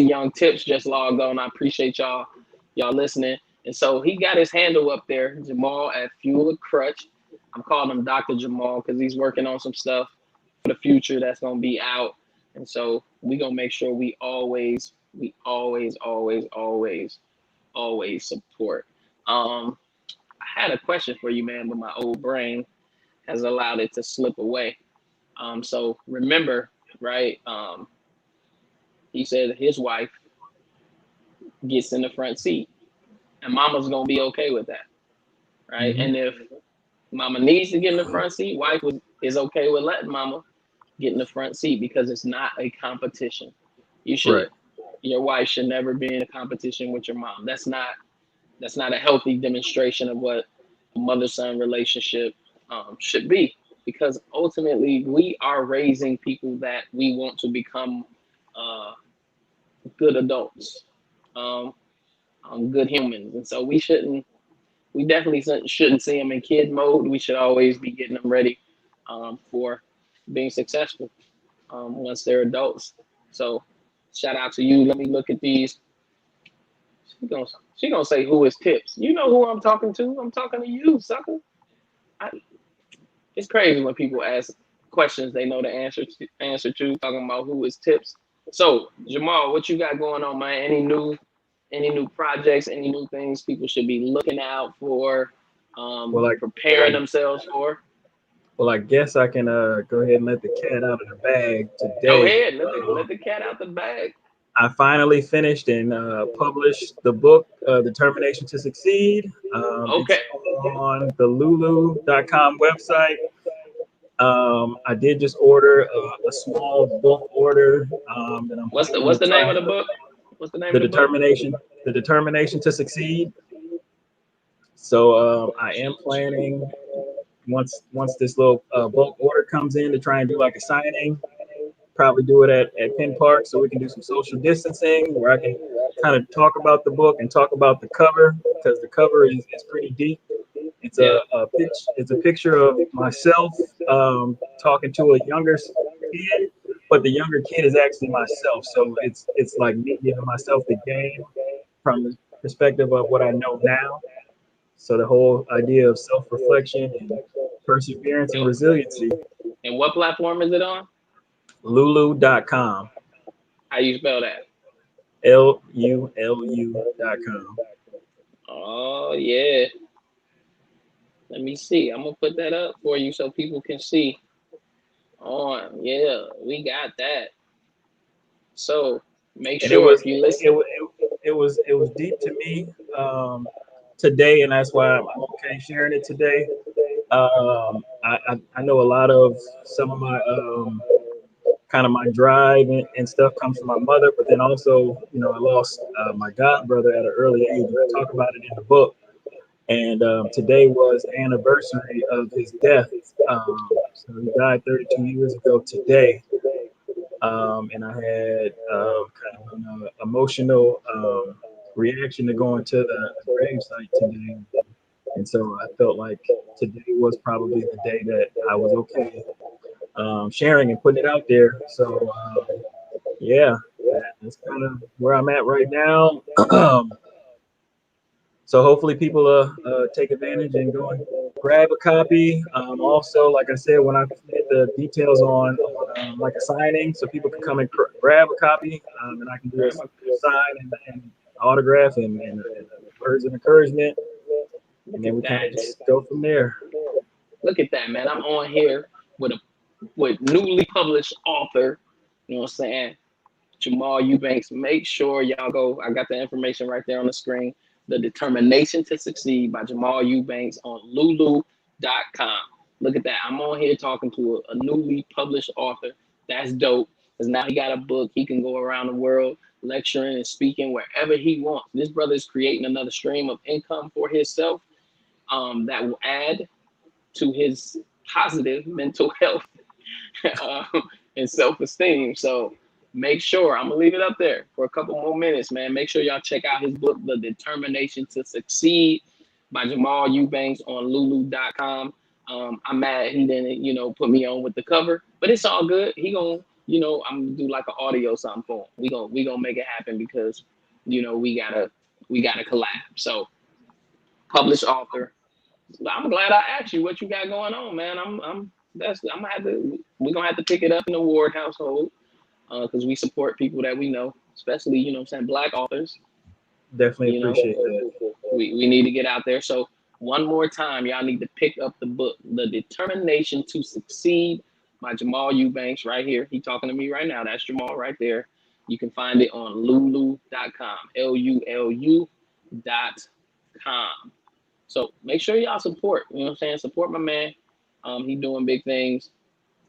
Young Tips just logged on. I appreciate y'all listening. And so he got his handle up there, Jamal at Fuel of Crutch. I'm calling him Dr. Jamal because he's working on some stuff for the future that's gonna be out. And so we gonna make sure we always support. I had a question for you, man, but my old brain has allowed it to slip away. So remember, right? He said his wife gets in the front seat, and Mama's gonna be okay with that, right? Hmm. And if Mama needs to get in the front seat, is okay with letting Mama get in the front seat because it's not a competition. You should Right. your wife should never be in a competition with your mom. That's not a healthy demonstration of what. mother-son relationship should be, because ultimately we are raising people that we want to become uh, good adults, um, good humans, and so we definitely shouldn't see them in kid mode. We should always be getting them ready for being successful once they're adults. So, shout out to you. Let me look at these. She gonna, she gonna say who is Tips. You know who I'm talking to. I'm talking to you, sucker. I, it's crazy when people ask questions they know the answer to, talking about who is Tips. So, Jamal, what you got going on, man? Any new projects, any new things people should be looking out for, Well, preparing themselves for? I guess I can go ahead and let the cat out of the bag Go today. ahead, let the cat out the bag. I finally finished and published the book, Determination to Succeed. Okay, It's on the Lulu.com website. I did just order a small bulk order that I'm planning what's to the name of try. the book? What's the name The of the book? determination, the determination to succeed. So I am planning once this little bulk order comes in to try and do like a signing. Probably do it at Penn Park so we can do some social distancing where I can kind of talk about the book and talk about the cover because the cover is pretty deep. It's Yeah. it's a picture of myself talking to a younger kid, but the younger kid is actually myself. So it's like me giving myself the game from the perspective of what I know now. So the whole idea of self-reflection and perseverance and resiliency. And what platform is it on? Lulu.com. How you spell that? Lulu.com. Oh yeah. Let me see. I'm gonna put that up for you so people can see. On, yeah, we got that. So make And it sure was if you listen. it was deep to me today, and that's why I'm okay sharing it today. I know a lot of some of my kind of my drive and stuff comes from my mother, but then also I lost my god brother at an early age. I talk about it in the book, and today was the anniversary of his death. So he died 32 years ago today, and I had kind of an emotional reaction to going to the gravesite today. And so I felt like today was probably the day that I was okay sharing and putting it out there. So yeah, that's kind of where I'm at right now. So hopefully people take advantage and go and grab a copy. Also, like I said, when I get the details on like a signing, so people can come and grab a copy, and I can do a sign and autograph and words of encouragement, and Look then at we kind that. of just go from there. Look at that, man. I'm on here with a with newly published author. You know what I'm saying? Jamal Eubanks. Make sure y'all go. I got the information right there on the screen. The Determination to Succeed by Jamal Eubanks on Lulu.com. Look at that. I'm on here talking to a newly published author. That's dope. Because now he got a book. He can go around the world lecturing and speaking wherever he wants. This brother is creating another stream of income for himself that will add to his positive mental health uh, and self-esteem. So make sure I'm gonna leave it up there for a couple more minutes, man. Make sure y'all check out his book, The Determination to Succeed by Jamal Eubanks on Lulu.com. I'm mad he didn't, put me on with the cover, but it's all good. He gonna, I'm gonna do like an audio something for him. We gonna make it happen because, we gotta collab. So published author. I'm glad I asked you what you got going on, man. I'm gonna have to we're gonna have to pick it up in the Ward household because we support people that we know, especially what I'm saying, black authors. Definitely You know, appreciate that. we need to get out there. So one more time, y'all need to pick up the book, The Determination to Succeed by Jamal Eubanks, right here. He talking to me right now. That's Jamal right there. You can find it on lulu.com, lulu.com. So make sure y'all support. You know what I'm saying? Support my man. He doing big things,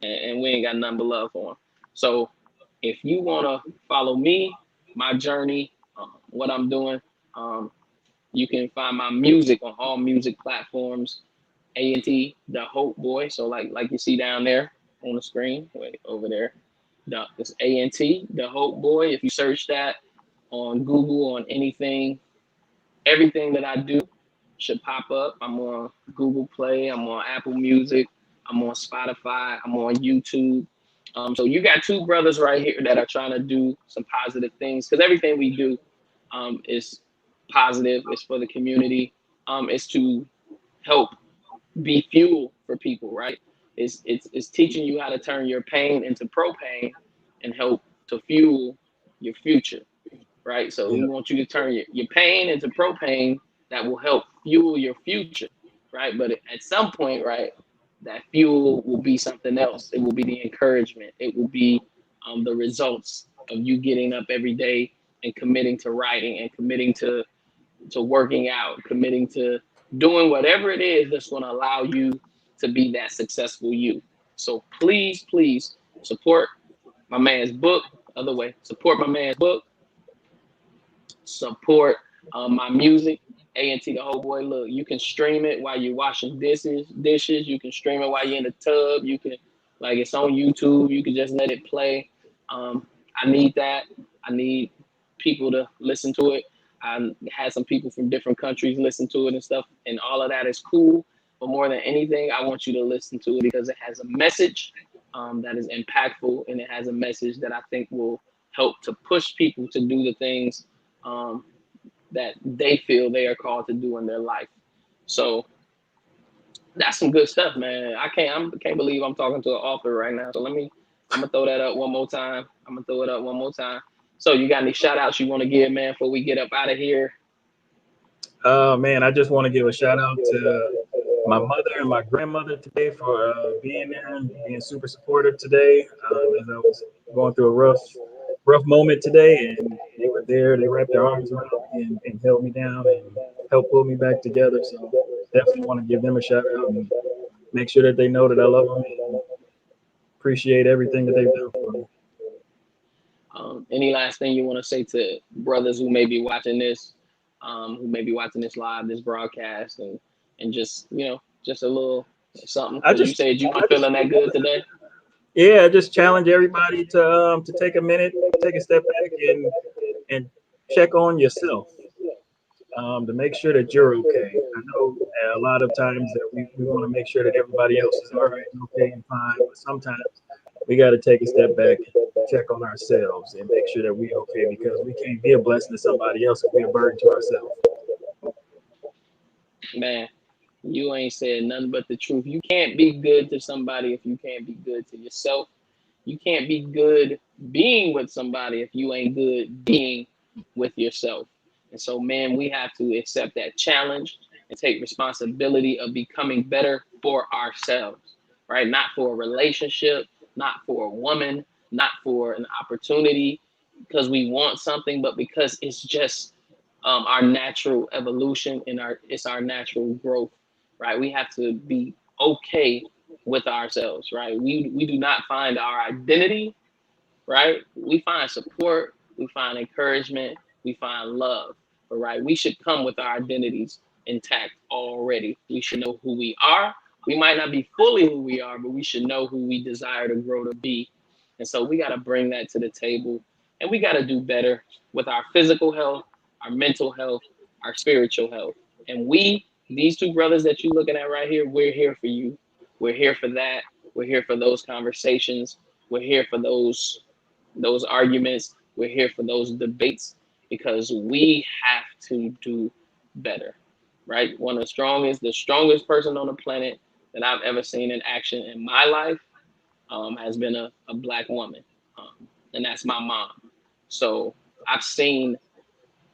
and we ain't got nothing but love for him. So if you wanna follow me, my journey, what I'm doing, um, You can find my music on all music platforms. A&T, the Hope Boy. So like you see down there on the screen, wait over there, it's A&T, the Hope Boy. If you search that on Google, on anything, everything that I do should pop up. I'm on Google Play. I'm on Apple Music. I'm on Spotify. I'm on YouTube. So you got two brothers right here that are trying to do some positive things because everything we do is positive. It's for the community. It's to help be fuel for people, right? It's teaching you how to turn your pain into propane and help to fuel your future, right? So Yeah, we want you to turn your pain into propane that will help fuel your future, right? But at some point, right, that fuel will be something else. It will be the encouragement. It will be the results of you getting up every day and committing to writing and committing to working out, committing to doing whatever it is that's going to allow you to be that successful you. So please, please support my man's book. Other way, support my man's book, support my music. A&T the Whole Boy. Look, you can stream it while you're washing dishes. You can stream it while you're in the tub. You can, like, it's on YouTube. You can just let it play. I need that. I need people to listen to it. I had some people from different countries listen to it and stuff, and all of that is cool. But more than anything, I want you to listen to it because it has a message that is impactful, and it has a message that I think will help to push people to do the things um, that they feel they are called to do in their life. So that's some good stuff, man. I can't believe I'm talking to an author right now. So I'm gonna throw that up one more time. I'm gonna throw it up one more time. So you got any shout outs you want to give, man, before we get up out of here? man, I just want to give a shout out to my mother and my grandmother today for being there and being super supportive today. As I was going through a rough moment today, and they were there. They wrapped their arms around me and held me down and helped pull me back together. So definitely want to give them a shout out and make sure that they know that I love them and appreciate everything that they've done for me. Any last thing you want to say to brothers who may be watching this, live, this broadcast, and just just a little something I because you just, said you were I just, feeling that good today. yeah, I just challenge everybody to take a minute, take a step back, and check on yourself, to make sure that you're okay. I know a lot of times that we want to make sure that everybody else is all right and okay and fine, but sometimes we got to take a step back and check on ourselves and make sure that we're okay because we can't be a blessing to somebody else if we're a burden to ourselves. Man, you ain't said nothing but the truth. You can't be good to somebody if you can't be good to yourself. You can't be good being with somebody if you ain't good being with yourself. And so, man, we have to accept that challenge and take responsibility of becoming better for ourselves, right? Not for a relationship, not for a woman, not for an opportunity because we want something, but because it's just our natural evolution and it's our natural growth, right? We have to be okay with ourselves, right? We do not find our identity, right? We find support, we find encouragement, we find love, but right, we should come with our identities intact already. We should know who we are. We might not be fully who we are, but we should know who we desire to grow to be. And so we got to bring that to the table, and we got to do better with our physical health, our mental health, our spiritual health. And these two brothers that you're looking at right here, we're here for you. We're here for that. We're here for those conversations. We're here for those arguments. We're here for those debates because we have to do better, right? One of the strongest person on the planet that I've ever seen in action in my life has been a black woman, and that's my mom. So I've seen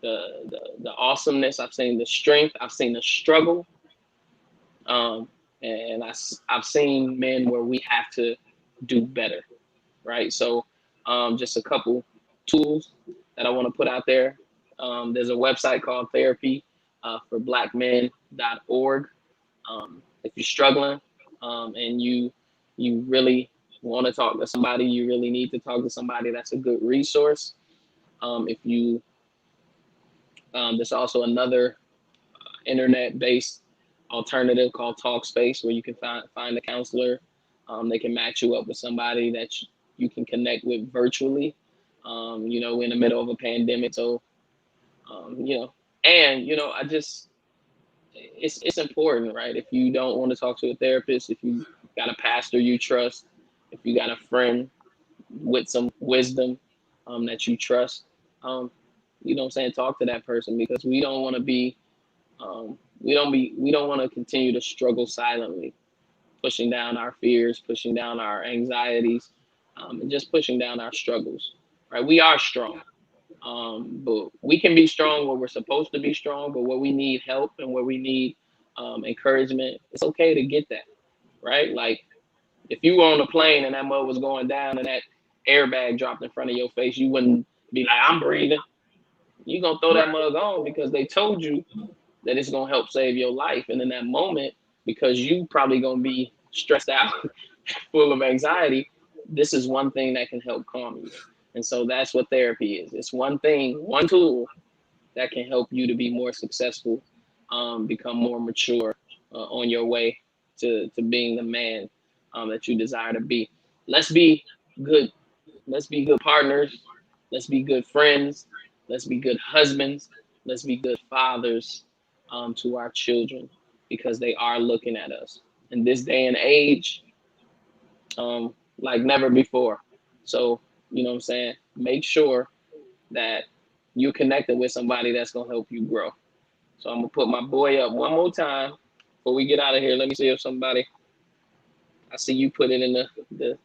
the awesomeness. I've seen the strength. I've seen the struggle, um, and I've seen men where we have to do better, right? So just a couple tools that I want to put out there. There's a website called therapy for blackmen.org. If you're struggling and you really want to talk to somebody, you really need to talk to somebody, that's a good resource. If you There's also another internet-based alternative called Talkspace, where you can find a counselor. They can match you up with somebody that you can connect with virtually. In the middle of a pandemic. So, you know, and I just it's important, right? If you don't want to talk to a therapist, if you got a pastor you trust, if you got a friend with some wisdom that you trust, um, what I'm saying, talk to that person, because we don't want to be we don't want to continue to struggle silently, pushing down our fears, pushing down our anxieties, and just pushing down our struggles. Right? We are strong, but we can be strong where we're supposed to be strong. But where we need help and where we need encouragement, it's okay to get that. Right? Like if you were on a plane and that mud was going down and that airbag dropped in front of your face, you wouldn't be like, "I'm breathing." You're gonna throw that Right. mug on because they told you that it's gonna help save your life. And in that moment, because you probably gonna be stressed out, full of anxiety, this is one thing that can help calm you. And so that's what therapy is. It's one thing, one tool that can help you to be more successful, become more mature on your way to being the man that you desire to be. Let's be good. Let's be good partners. Let's be good friends. Let's be good husbands. Let's be good fathers to our children, because they are looking at us in this day and age like never before. So, what I'm saying? Make sure that you're connected with somebody that's going to help you grow. So I'm going to put my boy up one more time before we get out of here. Let me see if somebody, I see you put it in the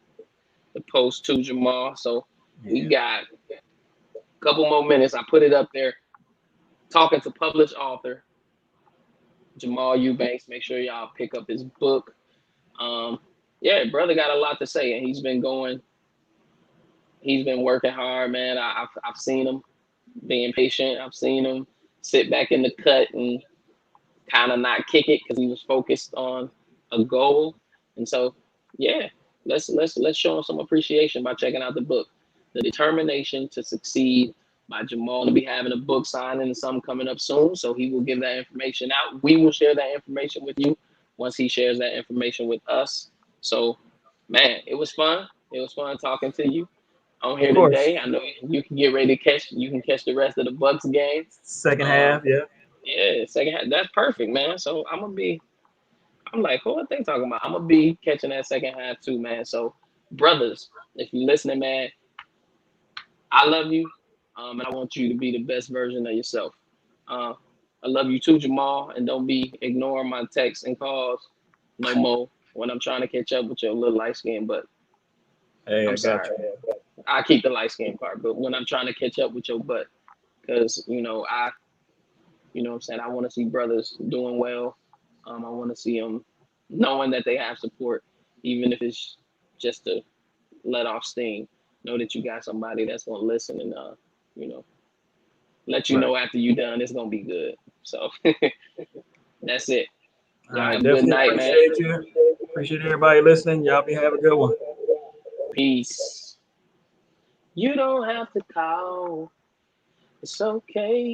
post too, Jamal. So we Yeah. got a couple more minutes. I put it up there. Talking to published author Jamal Eubanks. Make sure y'all pick up his book. Um, yeah, brother got a lot to say, and he's been working hard, man. I've seen him being patient. I've seen him sit back in the cut and kind of not kick it because he was focused on a goal. And so, yeah, let's show him some appreciation by checking out the book, The Determination to Succeed by Jamal. To be having a book signing and something coming up soon, so he will give that information out. We will share that information with you once he shares that information with us. So, man, it was fun. It was fun talking to you on Of here course. today. I know you can get ready to catch. You can catch the rest of the Bucks game. Second Um, half, yeah. yeah, second half. That's perfect, man. So I'm gonna be. I'm like, who are they talking about? I'm gonna be catching that second half too, man. So, brothers, if you're listening, man, I love you, and I want you to be the best version of yourself. Uh, I love you too, Jamal, and don't be ignoring my texts and calls no more when I'm trying to catch up with your little light skin. But Hey, I'm I got sorry, you. I keep the light skin part. But when I'm trying to catch up with your butt, because what I'm saying, I want to see brothers doing well. I want to see them knowing that they have support, even if it's just to let off steam. Know that you got somebody that's gonna listen and you know, let you Right. know after you done, it's gonna be good. So that's it. All Y'all right. have a good Definitely night, man. appreciate you. Appreciate everybody listening. Y'all be have a good one. Peace. You don't have to call. It's okay.